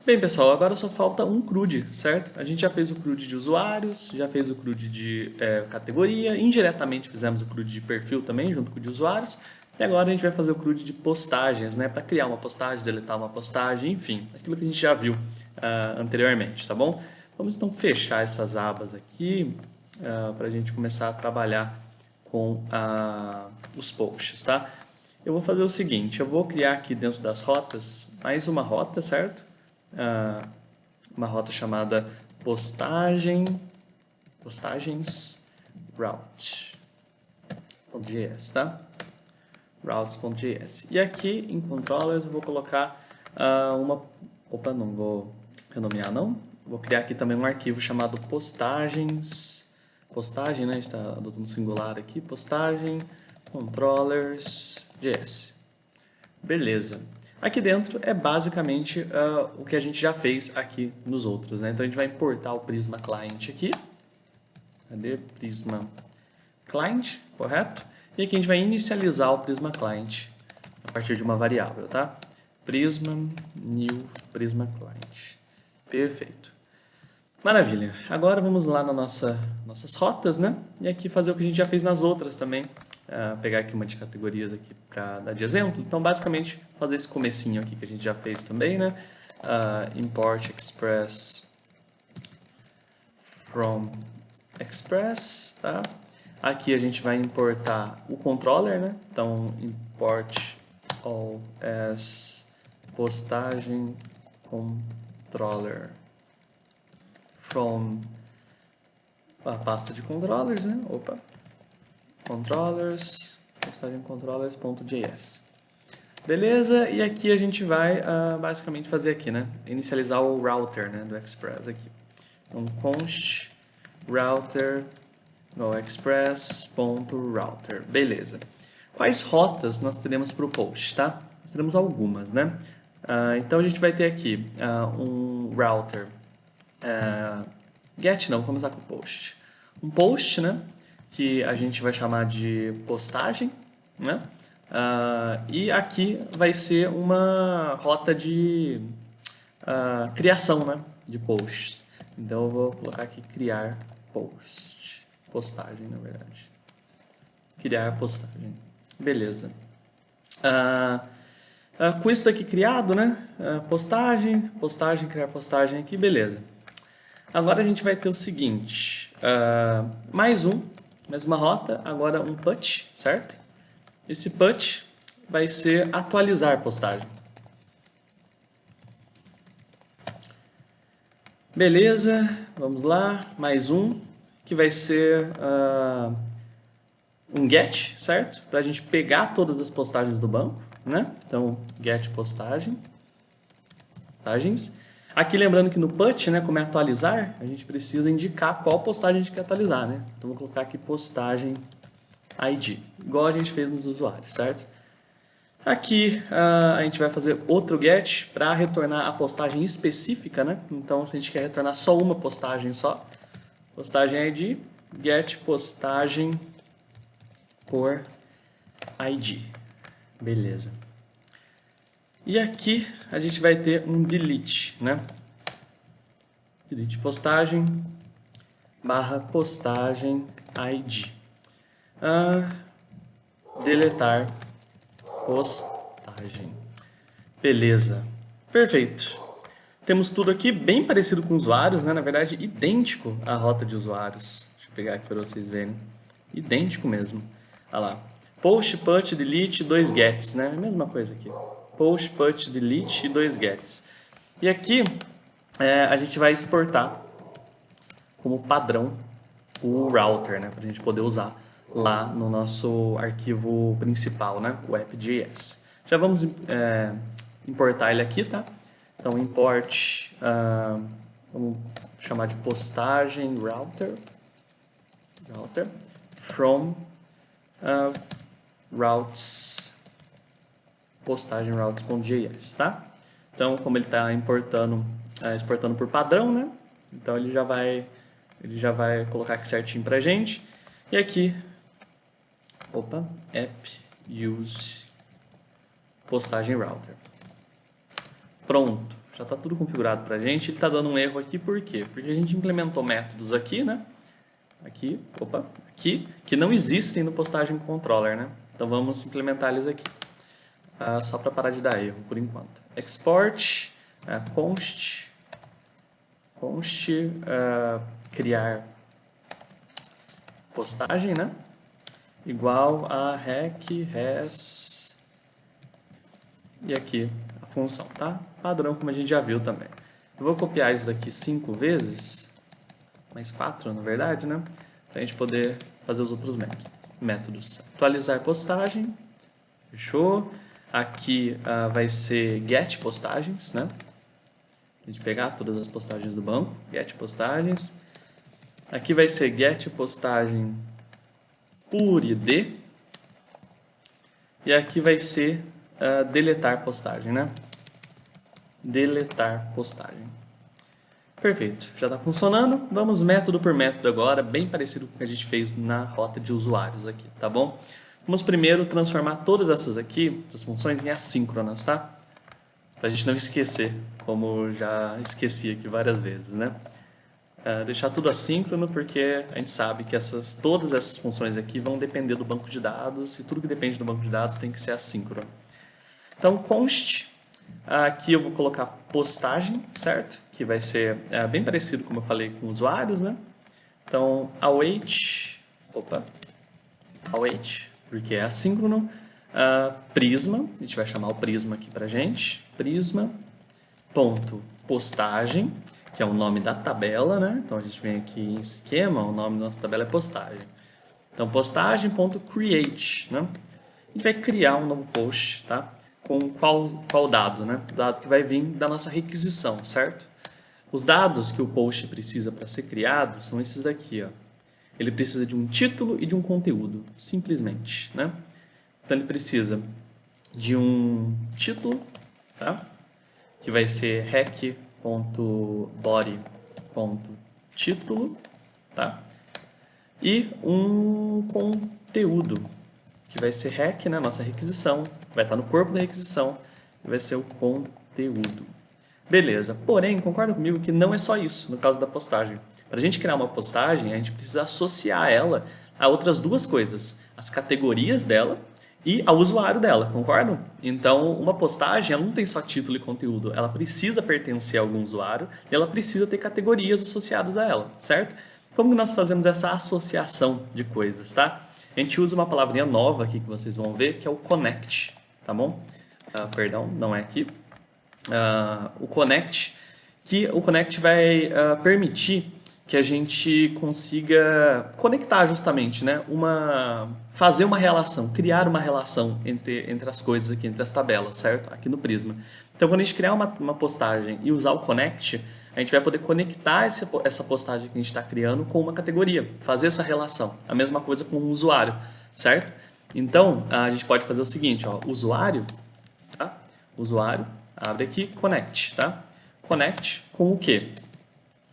Bem, pessoal, agora só falta um CRUD, certo? A gente já fez o CRUD de usuários, já fez o CRUD de categoria, indiretamente fizemos o CRUD de perfil também, junto com o de usuários, e agora a gente vai fazer o CRUD de postagens, né? Para criar uma postagem, deletar uma postagem, enfim, aquilo que a gente já viu anteriormente, tá bom? Vamos então fechar essas abas aqui para a gente começar a trabalhar com os posts, tá? Eu vou fazer o seguinte, eu vou criar aqui dentro das rotas mais uma rota, certo? Uma rota chamada postagens route.js, tá? routes.js. E aqui em controllers eu vou colocar opa, não vou renomear não. Vou criar aqui também um arquivo chamado postagem, né? A gente está adotando singular aqui, postagem controllers.js. Beleza. Aqui dentro é basicamente o que a gente já fez aqui nos outros, né? Então a gente vai importar o Prisma Client aqui. Cadê? Prisma Client, correto? E aqui a gente vai inicializar o Prisma Client a partir de uma variável, tá? Prisma new Prisma Client. Perfeito. Maravilha. Agora vamos lá nas nossas rotas, né? E aqui fazer o que a gente já fez nas outras também. Pegar aqui uma de categorias aqui para dar de exemplo. Então, basicamente, fazer esse comecinho aqui que a gente já fez também, né? Import express from express, tá? Aqui a gente vai importar o controller, né? Então, import all as postagem controller from a pasta de controllers, né? Opa. Controllers, postagem controllers.js. Beleza? E aqui a gente vai basicamente fazer aqui, né? Inicializar o router, né? Do Express aqui. Então, const router no express.router. Beleza. Quais rotas nós teremos para o post, tá? Nós teremos algumas, né? Então a gente vai ter aqui um router get não, vamos começar com post. Um post, né? Que a gente vai chamar de postagem, né? E aqui vai ser uma rota de criação, né? De posts. Então eu vou colocar aqui criar post. Postagem, na verdade. Criar postagem. Beleza. Com isso daqui criado, né? Postagem, criar postagem aqui, beleza. Agora a gente vai ter o seguinte, mais uma rota, agora um put, certo? Esse put vai ser atualizar postagem. Beleza, vamos lá, mais que vai ser um get, certo? Para a gente pegar todas as postagens do banco, né? Então, get postagens. Aqui lembrando que no put, né, como é atualizar, a gente precisa indicar qual postagem a gente quer atualizar, né? Então vou colocar aqui postagem ID, igual a gente fez nos usuários, certo? Aqui a gente vai fazer outro get para retornar a postagem específica, né? Então se a gente quer retornar só uma postagem só, postagem ID, get postagem por ID. Beleza. E aqui a gente vai ter um delete, né? Delete postagem barra postagem ID. Deletar postagem. Beleza. Perfeito. Temos tudo aqui bem parecido com usuários, né? Na verdade, idêntico à rota de usuários. Deixa eu pegar aqui para vocês verem. Idêntico mesmo. Olha lá. Post, put, delete, 2 gets, né? Mesma coisa aqui. Post, put, delete e 2 gets. E aqui a gente vai exportar como padrão o router, né? Para a gente poder usar lá no nosso arquivo principal, né? O app.js. Já vamos importar ele aqui, tá? Então, import, vamos chamar de postagem router from routes, postagem routes.js, tá? Então, como ele está exportando por padrão, né? Então, ele já vai colocar aqui certinho pra gente. E aqui, app use postagem router. Pronto, já está tudo configurado para a gente. Ele está dando um erro aqui, por quê? Porque a gente implementou métodos aqui, né? Aqui, que não existem no postagem controller, né? Então vamos implementar eles aqui, só para parar de dar erro por enquanto. Export, const criar postagem, né? Igual a res e aqui a função, tá? Padrão como a gente já viu também. Eu vou copiar isso daqui 5 vezes, mais 4 na verdade, né? Para a gente poder fazer os outros métodos. Atualizar postagem, fechou? Aqui vai ser get postagens, né? A gente pegar todas as postagens do banco, get postagens. Aqui vai ser get postagem por ID. E aqui vai ser deletar postagem, né? Deletar postagem. Perfeito, já está funcionando. Vamos método por método agora, bem parecido com o que a gente fez na rota de usuários aqui, tá bom? Vamos primeiro transformar todas essas aqui, essas funções, em assíncronas, tá? Para a gente não esquecer, como já esqueci aqui várias vezes, né? Deixar tudo assíncrono, porque a gente sabe que todas essas funções aqui vão depender do banco de dados, e tudo que depende do banco de dados tem que ser assíncrono. Então, const, aqui eu vou colocar postagem, certo? Que vai ser bem parecido, como eu falei, com usuários, né? Então, await, porque é assíncrono. Prisma, a gente vai chamar o prisma aqui pra gente. Prisma, ponto, postagem, que é o nome da tabela, né? Então, a gente vem aqui em esquema, o nome da nossa tabela é postagem. Então, postagem.create, né? A gente vai criar um novo post, tá? Com qual dado, né? O dado que vai vir da nossa requisição, certo? Os dados que o post precisa para ser criado são esses daqui, ó. Ele precisa de um título e de um conteúdo, simplesmente, né? Então, ele precisa de um título, tá? Que vai ser rec.body.título, tá? E um conteúdo, que vai ser rec, né? Nossa requisição, vai estar no corpo da requisição, e vai ser o conteúdo. Beleza, porém, concorda comigo que não é só isso no caso da postagem. Para a gente criar uma postagem, a gente precisa associar ela a outras duas coisas, as categorias dela e ao usuário dela, concordam? Então, uma postagem ela não tem só título e conteúdo, ela precisa pertencer a algum usuário e ela precisa ter categorias associadas a ela, certo? Como que nós fazemos essa associação de coisas, tá? A gente usa uma palavrinha nova aqui que vocês vão ver, que é o connect, tá bom? Perdão, não é aqui. O connect vai permitir que a gente consiga conectar justamente, né? Fazer uma relação, criar uma relação entre as coisas aqui, entre as tabelas, certo? Aqui no Prisma. Então, quando a gente criar uma postagem e usar o connect, a gente vai poder conectar essa postagem que a gente está criando com uma categoria, fazer essa relação. A mesma coisa com o usuário, certo? Então, a gente pode fazer o seguinte, ó, usuário, tá? Usuário, abre aqui, connect, tá? Connect com o quê?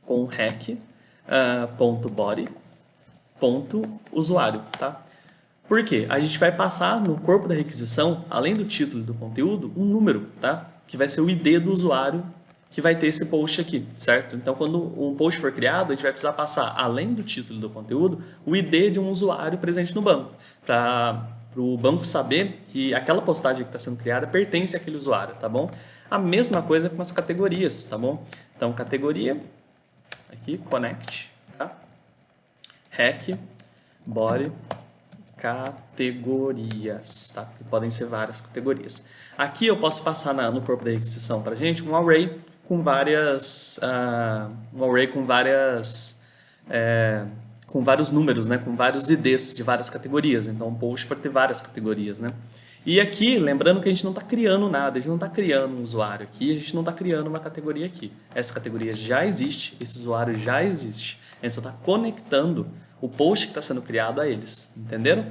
Com rec.body.usuário, tá? Por quê? A gente vai passar no corpo da requisição, além do título e do conteúdo, um número, tá? Que vai ser o ID do usuário que vai ter esse post aqui, certo? Então, quando um post for criado, a gente vai precisar passar, além do título e do conteúdo, o ID de um usuário presente no banco, para o banco saber que aquela postagem que está sendo criada pertence àquele usuário, tá bom? A mesma coisa com as categorias, tá bom? Então, categoria, aqui, connect, tá? Rec, body, categorias, tá? Que podem ser várias categorias. Aqui eu posso passar no corpo da requisição para gente um array com várias, com vários números, né? Com vários IDs de várias categorias. Então, um post pode ter várias categorias, né? E aqui, lembrando que a gente não está criando nada, a gente não está criando um usuário aqui, a gente não está criando uma categoria aqui. Essa categoria já existe, esse usuário já existe. A gente só está conectando o post que está sendo criado a eles, entenderam?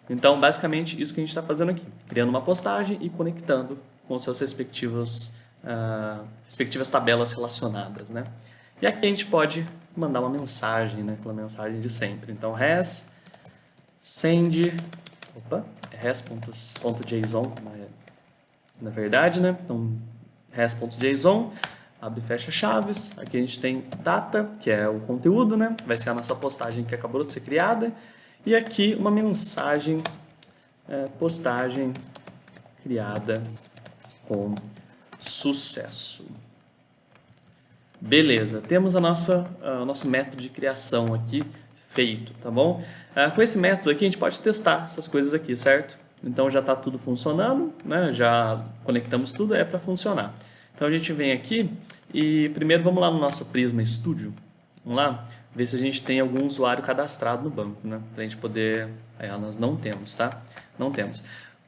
Então, basicamente, isso que a gente está fazendo aqui. Criando uma postagem e conectando com seus respectivas tabelas relacionadas, né? E aqui a gente pode mandar uma mensagem, né? Aquela mensagem de sempre. Então, send res.json, na verdade, né? Então, res.json, abre e fecha chaves. Aqui a gente tem data, que é o conteúdo, né? Vai ser a nossa postagem que acabou de ser criada. E aqui uma mensagem, postagem criada com sucesso. Beleza, temos o nosso método de criação aqui feito, tá bom? Com esse método aqui a gente pode testar essas coisas aqui, certo? Então já está tudo funcionando, né? Já conectamos tudo, é para funcionar. Então a gente vem aqui e primeiro vamos lá no nosso Prisma Studio. Vamos lá ver se a gente tem algum usuário cadastrado no banco, né? Para a gente poder... nós não temos, tá? Não temos.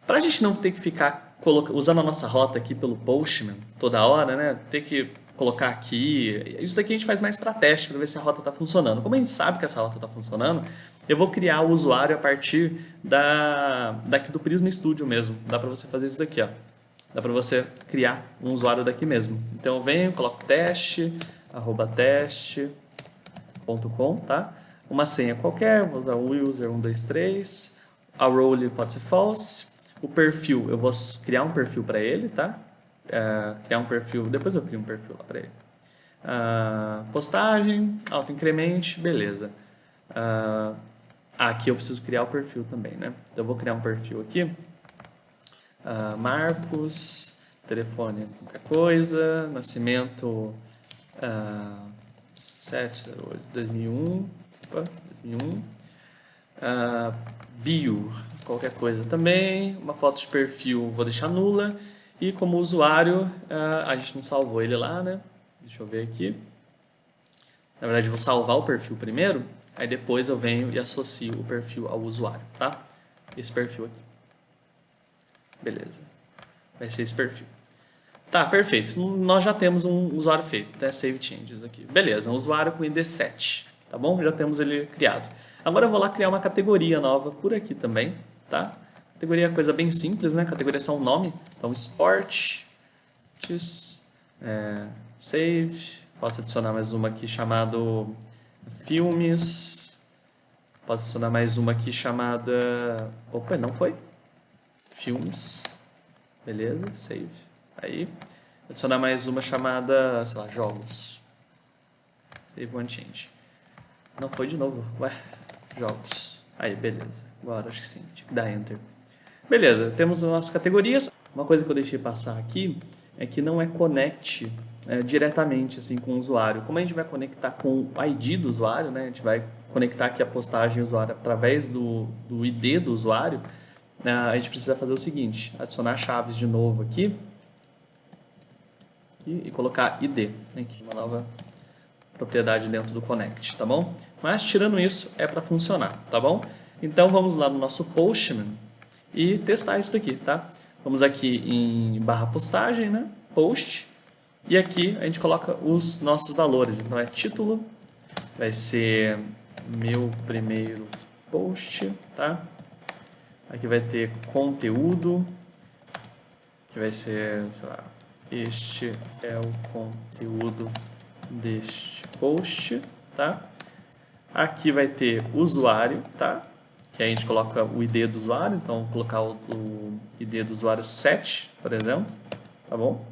Para a gente não ter que ficar usando a nossa rota aqui pelo Postman toda hora, né? Ter que colocar aqui... Isso daqui a gente faz mais para teste, para ver se a rota está funcionando. Como a gente sabe que essa rota está funcionando, eu vou criar o usuário a partir daqui do Prisma Studio mesmo. Dá para você fazer isso daqui, ó. Dá para você criar um usuário daqui mesmo. Então eu venho, coloco teste, @teste.com, tá? Uma senha qualquer, vou usar o user123. A role pode ser false. O perfil, eu vou criar um perfil para ele, tá? Criar um perfil, depois eu crio um perfil lá para ele. Postagem, auto-incremente, beleza. Aqui eu preciso criar o perfil também, né? Então eu vou criar um perfil aqui. Marcos, telefone, qualquer coisa, nascimento 7/08/2001, 2001, bio, qualquer coisa também, uma foto de perfil vou deixar nula, e como usuário, a gente não salvou ele lá, né? Deixa eu ver aqui. Na verdade, eu vou salvar o perfil primeiro, aí depois eu venho e associo o perfil ao usuário, tá? Esse perfil aqui. Beleza. Vai ser esse perfil. Tá, perfeito. Nós já temos um usuário feito, né? Save Changes aqui. Beleza, um usuário com ID 7, tá bom? Já temos ele criado. Agora eu vou lá criar uma categoria nova por aqui também, tá? Categoria é coisa bem simples, né? Categoria é só um nome. Então, Sports, Save. Posso adicionar mais uma aqui chamado Filmes. Posso adicionar mais uma aqui chamada... Opa, não foi? Filmes. Beleza, Save. Aí. Adicionar mais uma chamada, sei lá, Jogos. Save One Change. Não foi de novo. Ué, Jogos. Aí, beleza. Agora acho que sim. Tinha que dar Enter. Beleza, temos as nossas categorias. Uma coisa que eu deixei passar aqui é que não é connect diretamente assim, com o usuário. Como a gente vai conectar com o ID do usuário, né? A gente vai conectar aqui a postagem do usuário através do ID do usuário, a gente precisa fazer o seguinte, adicionar chaves de novo aqui e colocar ID, aqui, uma nova propriedade dentro do Connect, tá bom? Mas tirando isso, é para funcionar, tá bom? Então vamos lá no nosso Postman e testar isso daqui, tá? Vamos aqui em /postagem, né? Post, e aqui a gente coloca os nossos valores. Então é título, vai ser meu primeiro post, tá? Aqui vai ter conteúdo, que vai ser, sei lá, este é o conteúdo deste post, tá? Aqui vai ter usuário, tá? Que aí a gente coloca o ID do usuário, então vou colocar o ID do usuário 7, por exemplo, tá bom?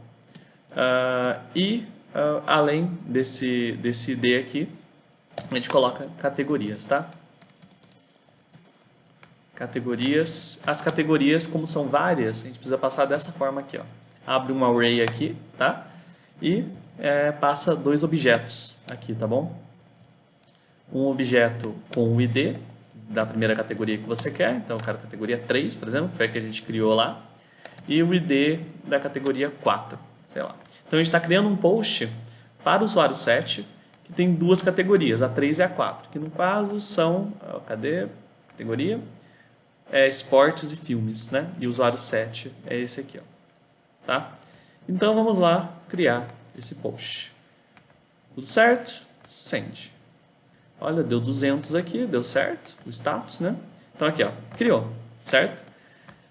Além desse ID aqui, a gente coloca categorias, tá? Categorias. As categorias, como são várias, a gente precisa passar dessa forma aqui, ó. Abre um array aqui, tá? E passa dois objetos aqui, tá bom? Um objeto com o ID da primeira categoria que você quer, então eu quero a categoria 3, por exemplo, que foi a que a gente criou lá, e o ID da categoria 4, sei lá. Então a gente está criando um post para o usuário 7, que tem duas categorias, a 3 e a 4, que no caso são, cadê? Categoria? Esportes e filmes, né? E o usuário 7 é esse aqui, ó. Tá? Então vamos lá criar esse post. Tudo certo? Send. Olha, deu 200 aqui, deu certo o status, né? Então aqui, ó, criou, certo?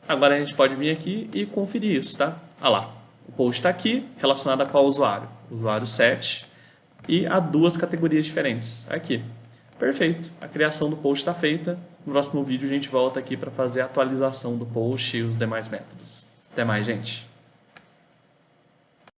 Agora a gente pode vir aqui e conferir isso, tá? Olha lá, o post está aqui, relacionado a qual usuário? Usuário 7 e a duas categorias diferentes. Aqui. Perfeito, a criação do post está feita. No próximo vídeo a gente volta aqui para fazer a atualização do post e os demais métodos. Até mais, gente!